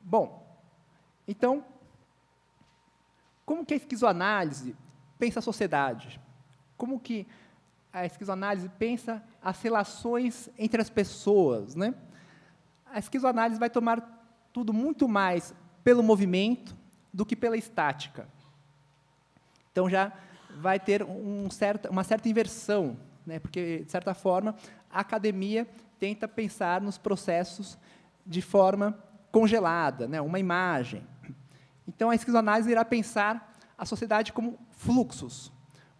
Bom, então, como que a esquizoanálise pensa a sociedade? Como que a esquizoanálise pensa as relações entre as pessoas, né? A esquizoanálise vai tomar tudo muito mais pelo movimento do que pela estática. Então, já vai ter uma certa inversão, né? Porque, de certa forma, a academia tenta pensar nos processos de forma congelada, né? Uma imagem. Então, a esquizoanálise irá pensar a sociedade como fluxos,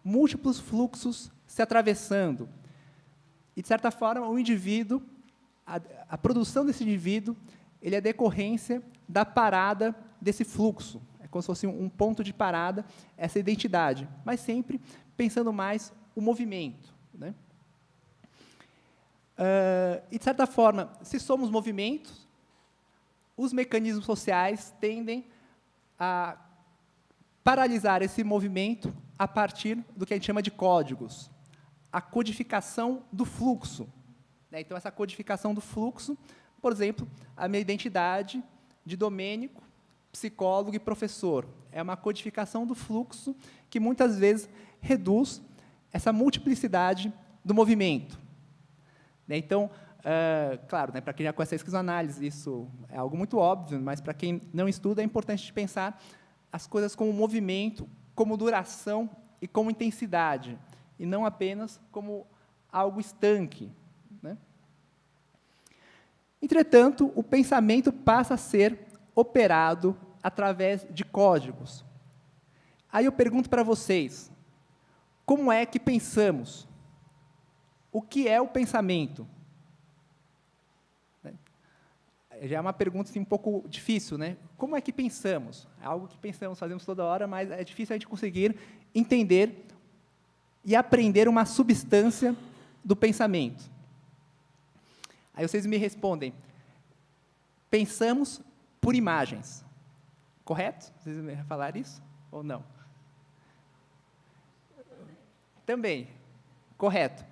múltiplos fluxos se atravessando. E, de certa forma, o indivíduo, a produção desse indivíduo, ele é decorrência da parada desse fluxo. É como se fosse um ponto de parada, essa identidade, mas sempre pensando mais o movimento, né? E, de certa forma, se somos movimentos, os mecanismos sociais tendem a paralisar esse movimento a partir do que a gente chama de códigos, a codificação do fluxo, né? Então, essa codificação do fluxo, por exemplo, a minha identidade de Domênico, psicólogo e professor, é uma codificação do fluxo que, muitas vezes, reduz essa multiplicidade do movimento. Então, claro, né, para quem já conhece a esquizoanálise, isso é algo muito óbvio, mas, para quem não estuda, é importante pensar as coisas como movimento, como duração e como intensidade, e não apenas como algo estanque, né? Entretanto, o pensamento passa a ser operado através de códigos. Aí eu pergunto para vocês, como é que pensamos? O que é o pensamento? Já é uma pergunta assim, um pouco difícil, né? Como é que pensamos? É algo que pensamos, fazemos toda hora, mas é difícil a gente conseguir entender e aprender uma substância do pensamento. Aí vocês me respondem, pensamos por imagens. Correto? Vocês me falaram isso ou não? Também, correto.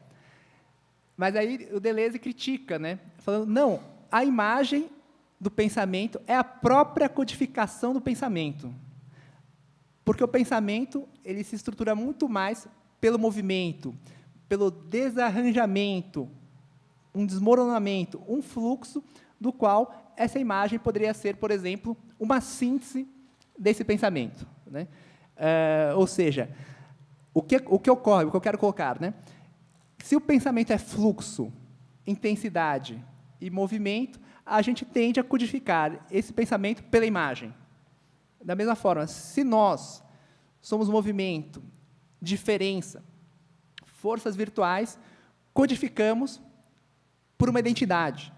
Mas aí o Deleuze critica, né? Falando, não, a imagem do pensamento é a própria codificação do pensamento. Porque o pensamento, ele se estrutura muito mais pelo movimento, pelo desarranjamento, um desmoronamento, um fluxo do qual essa imagem poderia ser, por exemplo, uma síntese desse pensamento, né? Ou seja, o que ocorre, o que eu quero colocar, né? Se o pensamento é fluxo, intensidade e movimento, a gente tende a codificar esse pensamento pela imagem. Da mesma forma, se nós somos movimento, diferença, forças virtuais, codificamos por uma identidade.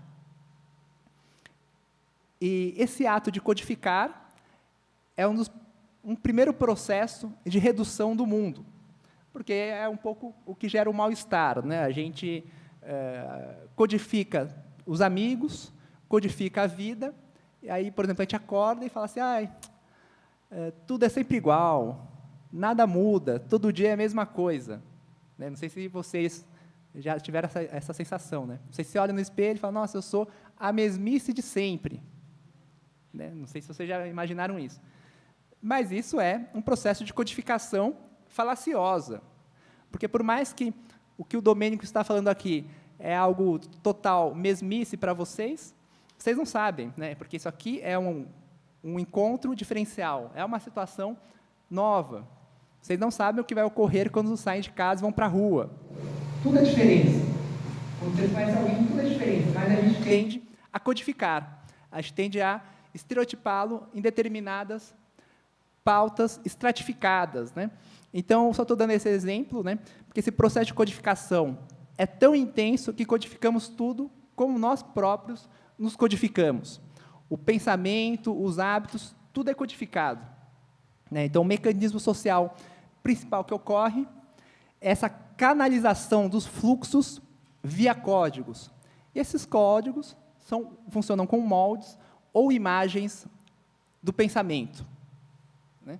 E esse ato de codificar é um primeiro processo de redução do mundo, porque é um pouco o que gera o mal-estar, né? A gente codifica os amigos, codifica a vida, e aí, por exemplo, a gente acorda e fala assim, tudo é sempre igual, nada muda, todo dia é a mesma coisa, né? Não sei se vocês já tiveram essa sensação, né? Vocês se olham no espelho e falam, nossa, eu sou a mesmice de sempre, né? Não sei se vocês já imaginaram isso. Mas isso é um processo de codificação falaciosa, porque por mais que o que o Domênico está falando aqui é algo total mesmice para vocês, vocês não sabem, né? Porque isso aqui é um encontro diferencial, é uma situação nova. Vocês não sabem o que vai ocorrer quando saem de casa e vão para a rua. Tudo é diferença. Quando você conhece alguém, tudo é diferença, mas a gente tende a codificar, a gente tende a estereotipá-lo em determinadas pautas estratificadas, né? Então, só estou dando esse exemplo, né? Porque esse processo de codificação é tão intenso que codificamos tudo como nós próprios nos codificamos. O pensamento, os hábitos, tudo é codificado, né? Então, o mecanismo social principal que ocorre é essa canalização dos fluxos via códigos. E esses códigos funcionam como moldes ou imagens do pensamento, né?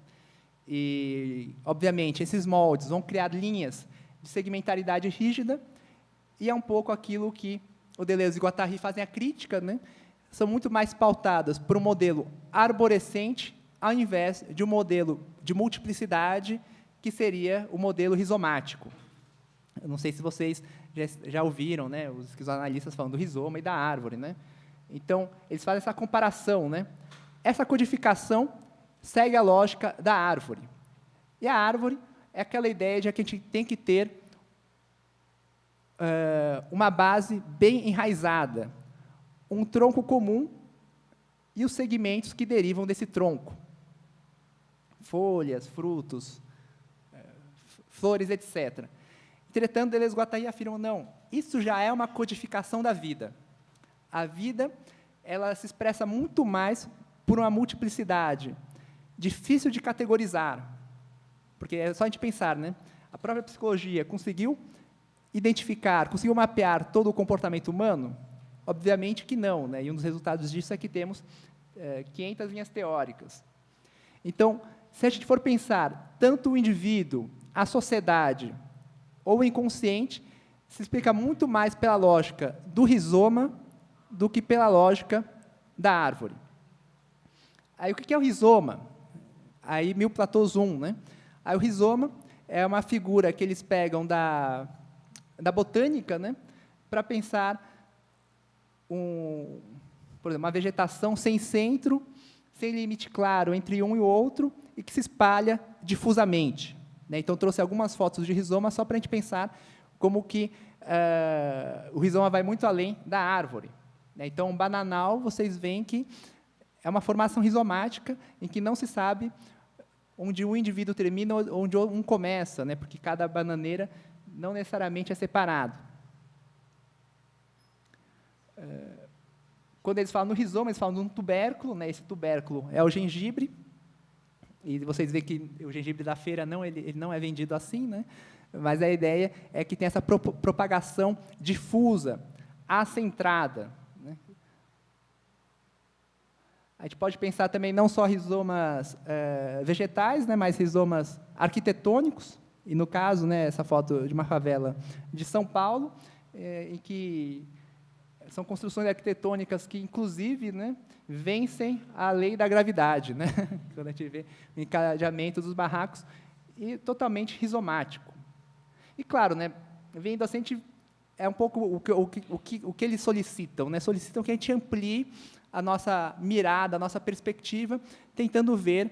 E, obviamente, esses moldes vão criar linhas de segmentaridade rígida, e é um pouco aquilo que o Deleuze e o Guattari fazem a crítica, né? são muito mais pautadas por um modelo arborescente, ao invés de um modelo de multiplicidade, que seria o modelo rizomático. Eu não sei se vocês já ouviram, né, os esquizoanalistas falando do rizoma e da árvore, né? Então, eles fazem essa comparação, né? Essa codificação segue a lógica da árvore. E a árvore é aquela ideia de que a gente tem que ter uma base bem enraizada, um tronco comum e os segmentos que derivam desse tronco. Folhas, frutos, flores, etc. Entretanto, Deleuze-Guattari afirmam, não, isso já é uma codificação da vida. A vida, ela se expressa muito mais por uma multiplicidade, difícil de categorizar, porque é só a gente pensar, né? A própria psicologia conseguiu identificar, conseguiu mapear todo o comportamento humano? Obviamente que não, né? E um dos resultados disso é que temos 500 linhas teóricas. Então, se a gente for pensar tanto o indivíduo, a sociedade ou o inconsciente, se explica muito mais pela lógica do rizoma do que pela lógica da árvore. Aí, o que é o rizoma? Aí, Mil Platôs 1, né? Aí, o rizoma é uma figura que eles pegam da botânica, né, para pensar, por exemplo, uma vegetação sem centro, sem limite claro entre um e o outro, e que se espalha difusamente, né? Então, trouxe algumas fotos de rizoma só para a gente pensar como que o rizoma vai muito além da árvore, né? Então, um bananal, vocês veem que é uma formação rizomática em que não se sabe onde um indivíduo termina ou onde um começa, né? Porque cada bananeira não necessariamente é separado. Quando eles falam no rizoma, eles falam de um tubérculo, né? Esse tubérculo é o gengibre, e vocês veem que o gengibre da feira ele não é vendido assim, né? Mas a ideia é que tem essa propagação difusa, acentrada, né? A gente pode pensar também não só rizomas vegetais, né, mas rizomas arquitetônicos, e, no caso, né, essa foto de uma favela de São Paulo, em que são construções arquitetônicas que, inclusive, né, vencem a lei da gravidade, né? Quando a gente vê o encadeamento dos barracos, e totalmente rizomático. E, claro, né, vendo assim, é um pouco o que eles solicitam, né? Solicitam que a gente amplie a nossa mirada, a nossa perspectiva, tentando ver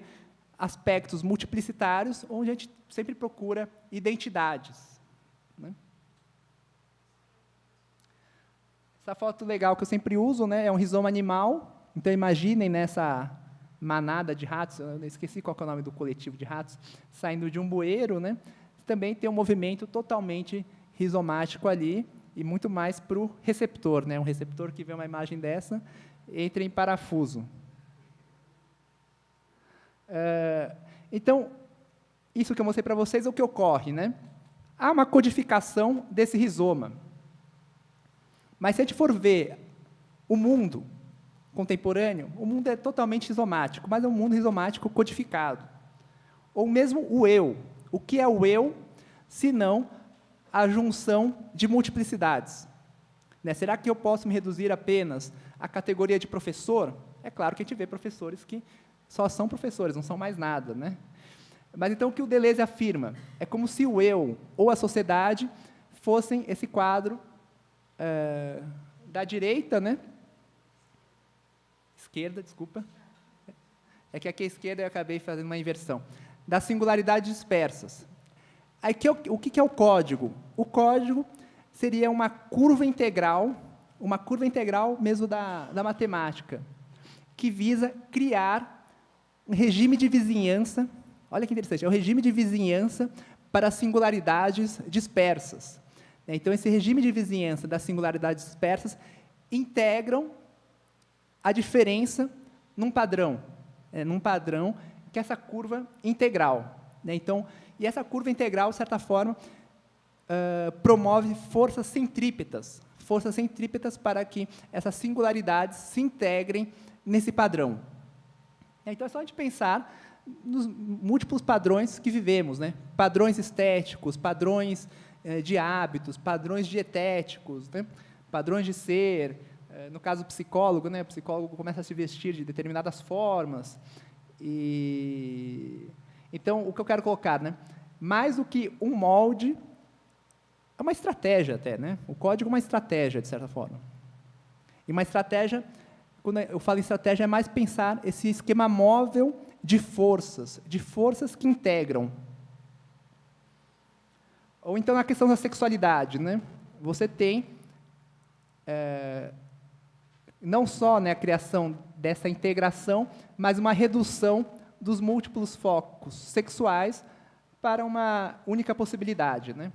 aspectos multiplicitários, onde a gente sempre procura identidades, né? Essa foto legal que eu sempre uso, né, é um rizoma animal. Então, imaginem nessa manada de ratos, eu esqueci qual é o nome do coletivo de ratos, saindo de um bueiro, né? Também tem um movimento totalmente rizomático ali, e muito mais para o receptor, né? Um receptor que vê uma imagem dessa, entra em parafuso. Então, isso que eu mostrei para vocês é o que ocorre, né? Há uma codificação desse rizoma. Mas, se a gente for ver o mundo contemporâneo, o mundo é totalmente rizomático, mas é um mundo rizomático codificado. Ou mesmo o eu. O que é o eu, se não a junção de multiplicidades? Né? Será que eu posso me reduzir apenas à categoria de professor? É claro que a gente vê professores que só são professores, não são mais nada, né? Mas, então, o que o Deleuze afirma? É como se o eu ou a sociedade fossem esse quadro da direita, né? Esquerda, desculpa. É que aqui à esquerda eu acabei fazendo uma inversão. Das singularidades dispersas. Aí, o que é o código? O código seria uma curva integral mesmo da matemática, que visa criar um regime de vizinhança. Olha que interessante, é um regime de vizinhança para singularidades dispersas. Então, esse regime de vizinhança das singularidades dispersas integram a diferença num padrão que é essa curva integral. Então, e essa curva integral, de certa forma, promove forças centrípetas para que essas singularidades se integrem nesse padrão. Então, é só a gente pensar nos múltiplos padrões que vivemos, né? Padrões estéticos, padrões de hábitos, padrões dietéticos, né? Padrões de ser, No caso do psicólogo, né, o psicólogo começa a se vestir de determinadas formas. Então, o que eu quero colocar, né, mais do que um molde, é uma estratégia até, né? O código é uma estratégia, de certa forma. E uma estratégia, quando eu falo em estratégia, é mais pensar esse esquema móvel de forças que integram. Ou então na questão da sexualidade, né? Você tem não só, né, a criação dessa integração, mas uma redução dos múltiplos focos sexuais para uma única possibilidade, né?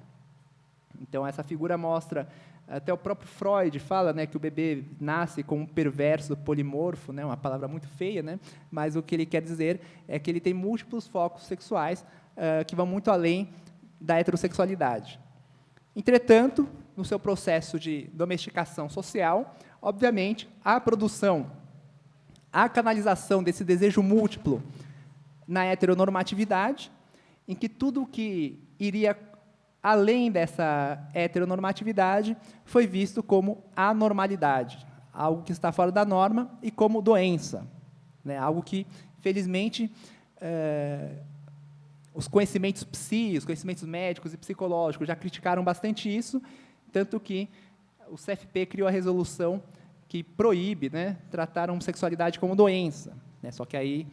Então, essa figura mostra, até o próprio Freud fala, né, que o bebê nasce com um perverso polimorfo, né, uma palavra muito feia, né, mas o que ele quer dizer é que ele tem múltiplos focos sexuais que vão muito além da heterossexualidade. Entretanto, no seu processo de domesticação social, obviamente, a produção, a canalização desse desejo múltiplo na heteronormatividade, em que tudo o que iria além dessa heteronormatividade foi visto como anormalidade, algo que está fora da norma e como doença, né? Algo que, felizmente, os conhecimentos os conhecimentos médicos e psicológicos já criticaram bastante isso, tanto que o CFP criou a resolução que proíbe, né, tratar a homossexualidade como doença, né? Só que aí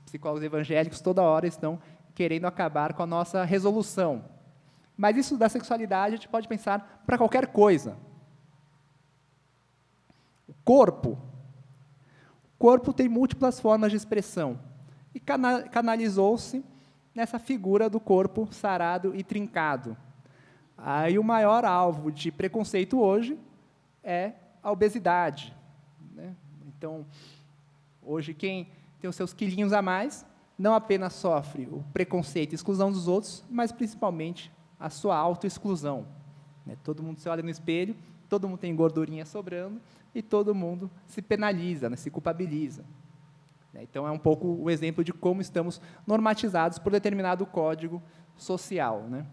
psicólogos evangélicos toda hora estão querendo acabar com a nossa resolução. Mas isso da sexualidade a gente pode pensar para qualquer coisa. O corpo tem múltiplas formas de expressão e canalizou-se nessa figura do corpo sarado e trincado. Aí o maior alvo de preconceito hoje é a obesidade, né? Então, hoje quem tem os seus quilinhos a mais não apenas sofre o preconceito e exclusão dos outros, mas principalmente a sua autoexclusão, né? Todo mundo se olha no espelho, todo mundo tem gordurinha sobrando e todo mundo se penaliza, né? Se culpabiliza. Então, é um pouco o exemplo de como estamos normatizados por determinado código social, né?